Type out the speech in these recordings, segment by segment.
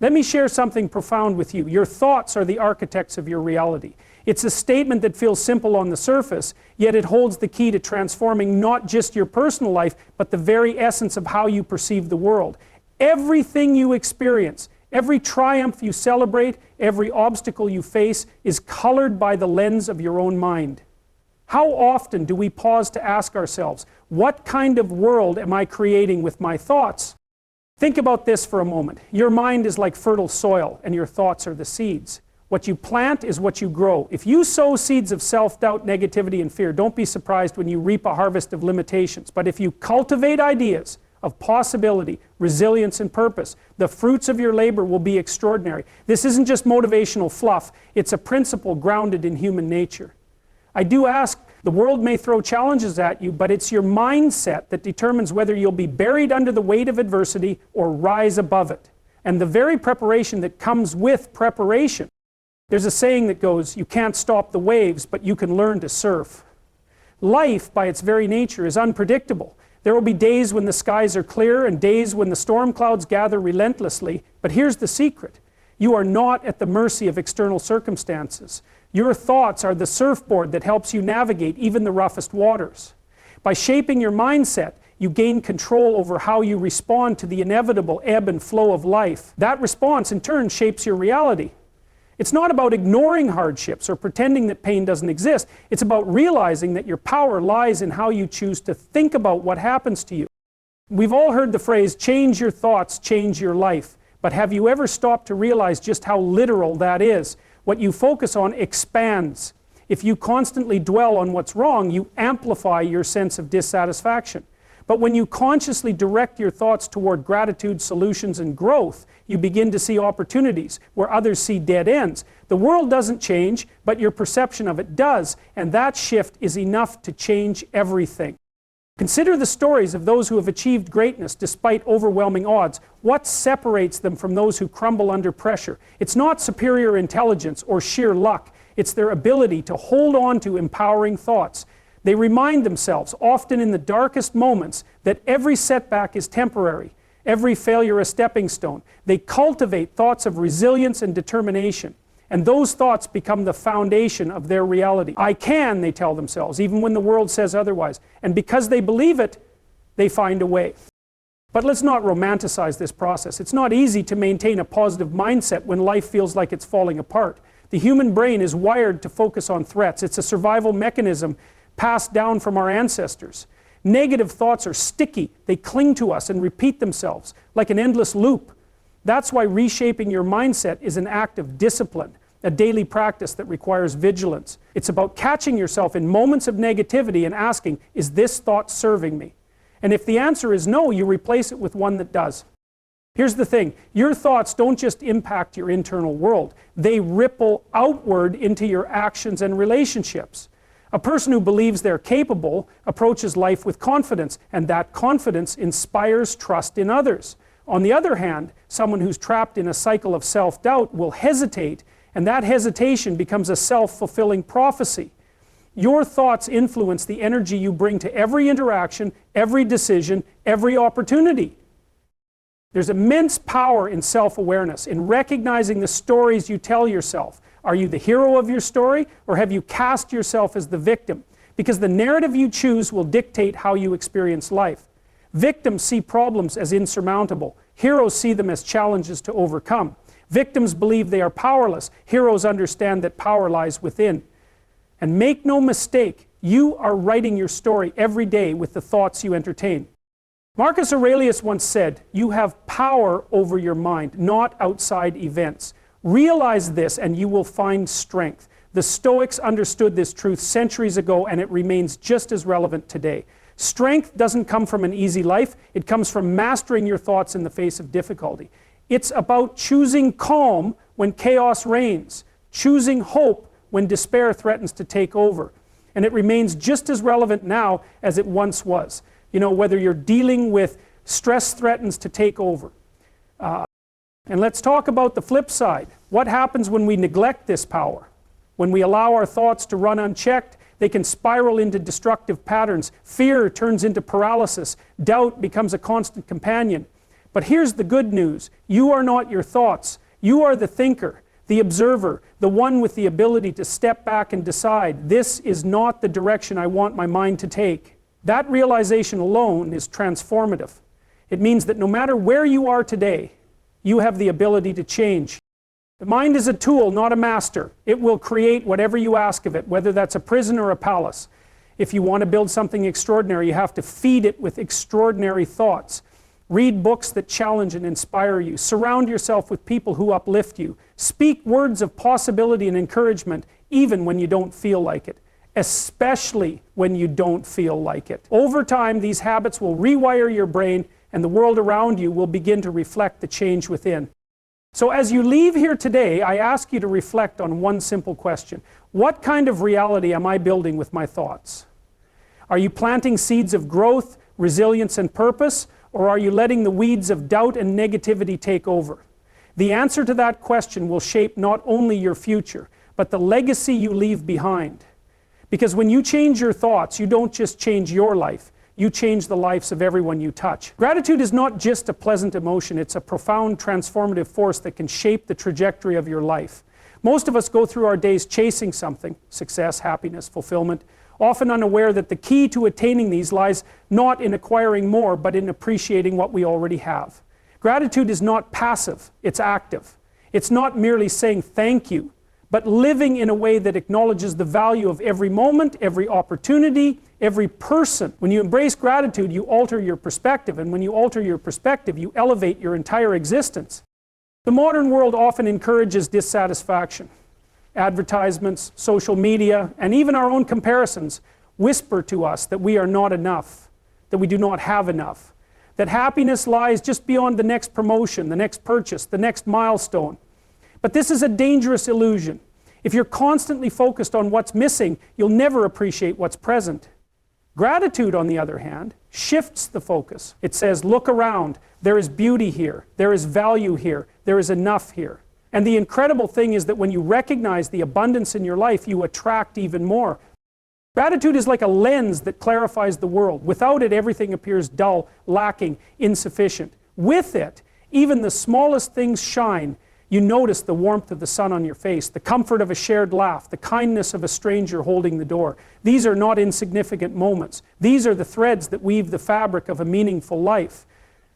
Let me share something profound with you. Your thoughts are the architects of your reality. It's a statement that feels simple on the surface, yet it holds the key to transforming not just your personal life, but the very essence of how you perceive the world. Everything you experience, every triumph you celebrate, every obstacle you face is colored by the lens of your own mind. How often do we pause to ask ourselves, what kind of world am I creating with my thoughts? Think about this for a moment. Your mind is like fertile soil, and your thoughts are the seeds. What you plant is what you grow. If you sow seeds of self-doubt, negativity, and fear, don't be surprised when you reap a harvest of limitations. But if you cultivate ideas of possibility, resilience, and purpose, the fruits of your labor will be extraordinary. This isn't just motivational fluff. It's a principle grounded in human nature. I do ask, the world may throw challenges at you, but it's your mindset that determines whether you'll be buried under the weight of adversity or rise above it. And the very preparation that comes with preparation. There's a saying that goes, you can't stop the waves, but you can learn to surf. Life, by its very nature, is unpredictable. There will be days when the skies are clear and days when the storm clouds gather relentlessly. But here's the secret. You are not at the mercy of external circumstances. Your thoughts are the surfboard that helps you navigate even the roughest waters. By shaping your mindset, you gain control over how you respond to the inevitable ebb and flow of life. That response, in turn, shapes your reality. It's not about ignoring hardships or pretending that pain doesn't exist. It's about realizing that your power lies in how you choose to think about what happens to you. We've all heard the phrase, change your thoughts, change your life. But have you ever stopped to realize just how literal that is? What you focus on expands. If you constantly dwell on what's wrong, you amplify your sense of dissatisfaction. But when you consciously direct your thoughts toward gratitude, solutions, and growth, you begin to see opportunities where others see dead ends. The world doesn't change, but your perception of it does, and that shift is enough to change everything. Consider the stories of those who have achieved greatness despite overwhelming odds. What separates them from those who crumble under pressure? It's not superior intelligence or sheer luck. It's their ability to hold on to empowering thoughts. They remind themselves, often in the darkest moments, that every setback is temporary, every failure a stepping stone. They cultivate thoughts of resilience and determination, and those thoughts become the foundation of their reality. I can, they tell themselves, even when the world says otherwise. And because they believe it, they find a way. But let's not romanticize this process. It's not easy to maintain a positive mindset when life feels like it's falling apart. The human brain is wired to focus on threats. It's a survival mechanism passed down from our ancestors. Negative thoughts are sticky. They cling to us and repeat themselves like an endless loop. That's why reshaping your mindset is an act of discipline, a daily practice that requires vigilance. It's about catching yourself in moments of negativity and asking, is this thought serving me? And if the answer is no, you replace it with one that does. Here's the thing, your thoughts don't just impact your internal world, they ripple outward into your actions and relationships. A person who believes they're capable approaches life with confidence, and that confidence inspires trust in others. On the other hand, someone who's trapped in a cycle of self-doubt will hesitate, and that hesitation becomes a self-fulfilling prophecy. Your thoughts influence the energy you bring to every interaction, every decision, every opportunity. There's immense power in self-awareness, in recognizing the stories you tell yourself. Are you the hero of your story, or have you cast yourself as the victim? Because the narrative you choose will dictate how you experience life. Victims see problems as insurmountable. Heroes see them as challenges to overcome. Victims believe they are powerless. Heroes understand that power lies within. And make no mistake, you are writing your story every day with the thoughts you entertain. Marcus Aurelius once said, "You have power over your mind, not outside events." Realize this and you will find strength. The Stoics understood this truth centuries ago, and it remains just as relevant today. Strength doesn't come from an easy life. It comes from mastering your thoughts in the face of difficulty. It's about choosing calm when chaos reigns, choosing hope when despair threatens to take over. And it remains just as relevant now as it once was. You know, whether you're dealing with stress threatens to take over. And let's talk about the flip side. What happens when we neglect this power? When we allow our thoughts to run unchecked, they can spiral into destructive patterns. Fear turns into paralysis. Doubt becomes a constant companion. But here's the good news. You are not your thoughts. You are the thinker, the observer, the one with the ability to step back and decide, this is not the direction I want my mind to take. That realization alone is transformative. It means that no matter where you are today, you have the ability to change. The mind is a tool, not a master. It will create whatever you ask of it, whether that's a prison or a palace. If you want to build something extraordinary, you have to feed it with extraordinary thoughts. Read books that challenge and inspire you. Surround yourself with people who uplift you. Speak words of possibility and encouragement, even when you don't feel like it. Especially when you don't feel like it. Over time, these habits will rewire your brain, and the world around you will begin to reflect the change within. So as you leave here today, I ask you to reflect on one simple question. What kind of reality am I building with my thoughts? Are you planting seeds of growth, resilience, and purpose? Or are you letting the weeds of doubt and negativity take over? The answer to that question will shape not only your future, but the legacy you leave behind. Because when you change your thoughts, you don't just change your life, you change the lives of everyone you touch. Gratitude is not just a pleasant emotion, it's a profound transformative force that can shape the trajectory of your life. Most of us go through our days chasing something, success, happiness, fulfillment, often unaware that the key to attaining these lies not in acquiring more, but in appreciating what we already have. Gratitude is not passive, it's active. It's not merely saying thank you, but living in a way that acknowledges the value of every moment, every opportunity, every person. When you embrace gratitude, you alter your perspective, and when you alter your perspective, you elevate your entire existence. The modern world often encourages dissatisfaction. Advertisements, social media, and even our own comparisons whisper to us that we are not enough, that we do not have enough, that happiness lies just beyond the next promotion, the next purchase, the next milestone. But this is a dangerous illusion. If you're constantly focused on what's missing, you'll never appreciate what's present. Gratitude, on the other hand, shifts the focus. It says, look around, there is beauty here, there is value here, there is enough here. And the incredible thing is that when you recognize the abundance in your life, you attract even more. Gratitude is like a lens that clarifies the world. Without it, everything appears dull, lacking, insufficient. With it, even the smallest things shine. You notice the warmth of the sun on your face, the comfort of a shared laugh, the kindness of a stranger holding the door. These are not insignificant moments. These are the threads that weave the fabric of a meaningful life.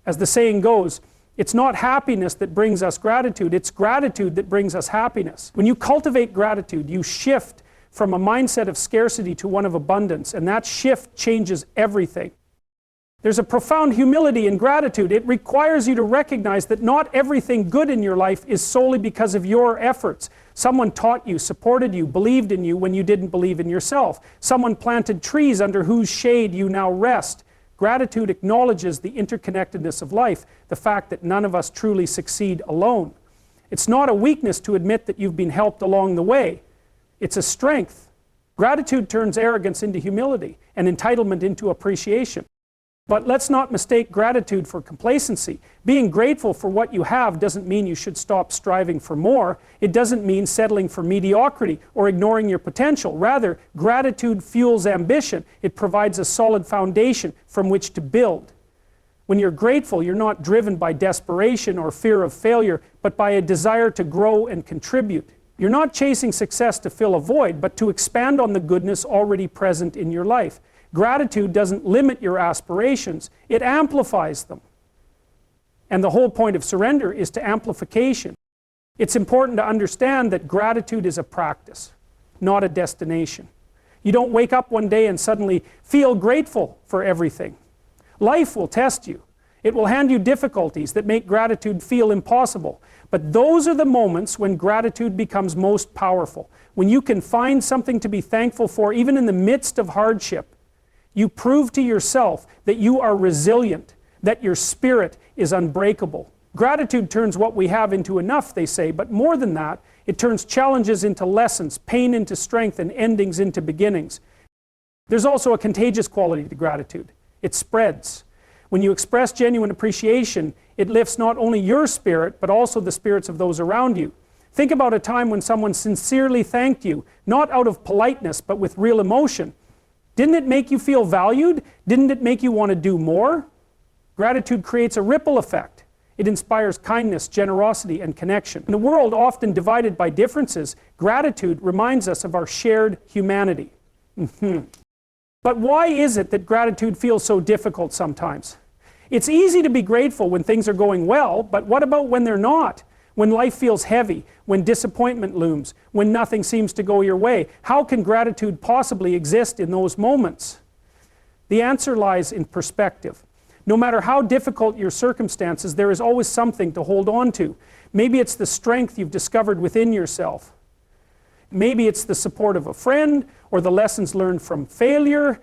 As the saying goes, it's not happiness that brings us gratitude, it's gratitude that brings us happiness. When you cultivate gratitude, you shift from a mindset of scarcity to one of abundance, and that shift changes everything. There's a profound humility in gratitude. It requires you to recognize that not everything good in your life is solely because of your efforts. Someone taught you, supported you, believed in you when you didn't believe in yourself. Someone planted trees under whose shade you now rest. Gratitude acknowledges the interconnectedness of life, the fact that none of us truly succeed alone. It's not a weakness to admit that you've been helped along the way. It's a strength. Gratitude turns arrogance into humility and entitlement into appreciation. But let's not mistake gratitude for complacency. Being grateful for what you have doesn't mean you should stop striving for more. It doesn't mean settling for mediocrity or ignoring your potential. Rather, gratitude fuels ambition. It provides a solid foundation from which to build. When you're grateful, you're not driven by desperation or fear of failure, but by a desire to grow and contribute. You're not chasing success to fill a void, but to expand on the goodness already present in your life. Gratitude doesn't limit your aspirations, it amplifies them. And the whole point of surrender is to amplification. It's important to understand that gratitude is a practice, not a destination. You don't wake up one day and suddenly feel grateful for everything. Life will test you. It will hand you difficulties that make gratitude feel impossible. But those are the moments when gratitude becomes most powerful. When you can find something to be thankful for even in the midst of hardship. You prove to yourself that you are resilient, that your spirit is unbreakable. Gratitude turns what we have into enough, they say, but more than that, it turns challenges into lessons, pain into strength, and endings into beginnings. There's also a contagious quality to gratitude. It spreads. When you express genuine appreciation, it lifts not only your spirit, but also the spirits of those around you. Think about a time when someone sincerely thanked you, not out of politeness, but with real emotion. Didn't it make you feel valued? Didn't it make you want to do more? Gratitude creates a ripple effect. It inspires kindness, generosity, and connection. In a world often divided by differences, gratitude reminds us of our shared humanity. But why is it that gratitude feels so difficult sometimes? It's easy to be grateful when things are going well, but what about when they're not? When life feels heavy, when disappointment looms, when nothing seems to go your way? How can gratitude possibly exist in those moments? The answer lies in perspective. No matter how difficult your circumstances, there is always something to hold on to. Maybe it's the strength you've discovered within yourself. Maybe it's the support of a friend or the lessons learned from failure.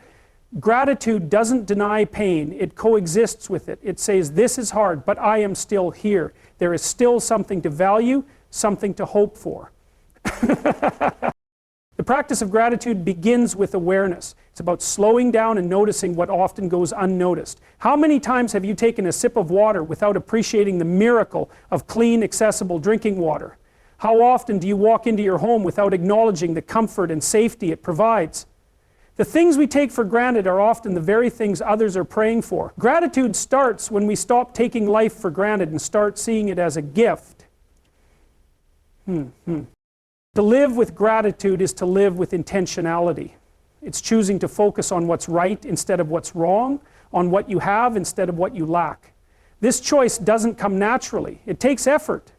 Gratitude doesn't deny pain, it coexists with it. It says, this is hard, but I am still here. There is still something to value, something to hope for. The practice of gratitude begins with awareness. It's about slowing down and noticing what often goes unnoticed. How many times have you taken a sip of water without appreciating the miracle of clean, accessible drinking water? How often do you walk into your home without acknowledging the comfort and safety it provides? The things we take for granted are often the very things others are praying for. Gratitude starts when we stop taking life for granted and start seeing it as a gift. To live with gratitude is to live with intentionality. It's choosing to focus on what's right instead of what's wrong, on what you have instead of what you lack. This choice doesn't come naturally. It takes effort.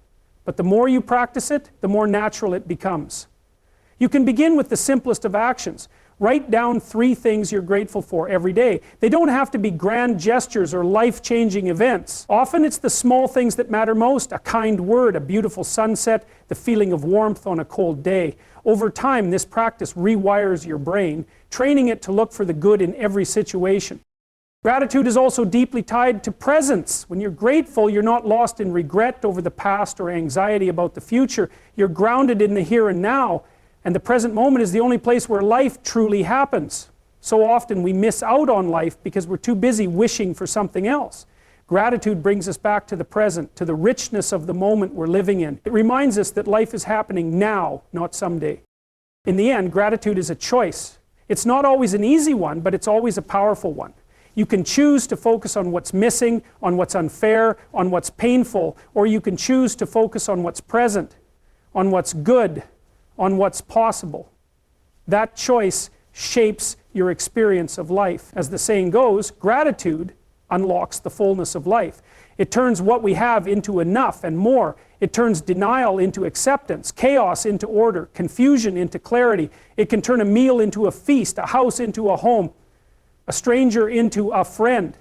But the more you practice it, the more natural it becomes. You can begin with the simplest of actions. Write down 3 things you're grateful for every day. They don't have to be grand gestures or life-changing events. Often it's the small things that matter most: a kind word, a beautiful sunset, the feeling of warmth on a cold day. Over time, this practice rewires your brain, training it to look for the good in every situation. Gratitude is also deeply tied to presence. When you're grateful, you're not lost in regret over the past or anxiety about the future. You're grounded in the here and now. And the present moment is the only place where life truly happens. So often we miss out on life because we're too busy wishing for something else. Gratitude brings us back to the present, to the richness of the moment we're living in. It reminds us that life is happening now, not someday. In the end, gratitude is a choice. It's not always an easy one, but it's always a powerful one. You can choose to focus on what's missing, on what's unfair, on what's painful, or you can choose to focus on what's present, on what's good, on what's possible. That choice shapes your experience of life. As the saying goes, gratitude unlocks the fullness of life. It turns what we have into enough and more. It turns denial into acceptance, chaos into order, confusion into clarity. It can turn a meal into a feast, a house into a home, a stranger into a friend.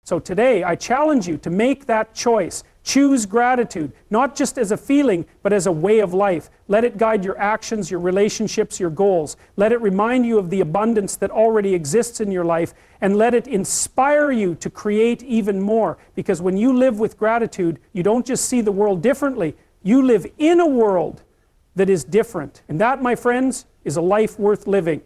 So today, I challenge you to make that choice. Choose gratitude, not just as a feeling, but as a way of life. Let it guide your actions, your relationships, your goals. Let it remind you of the abundance that already exists in your life, and let it inspire you to create even more. Because when you live with gratitude, you don't just see the world differently, you live in a world that is different. And that, my friends, is a life worth living.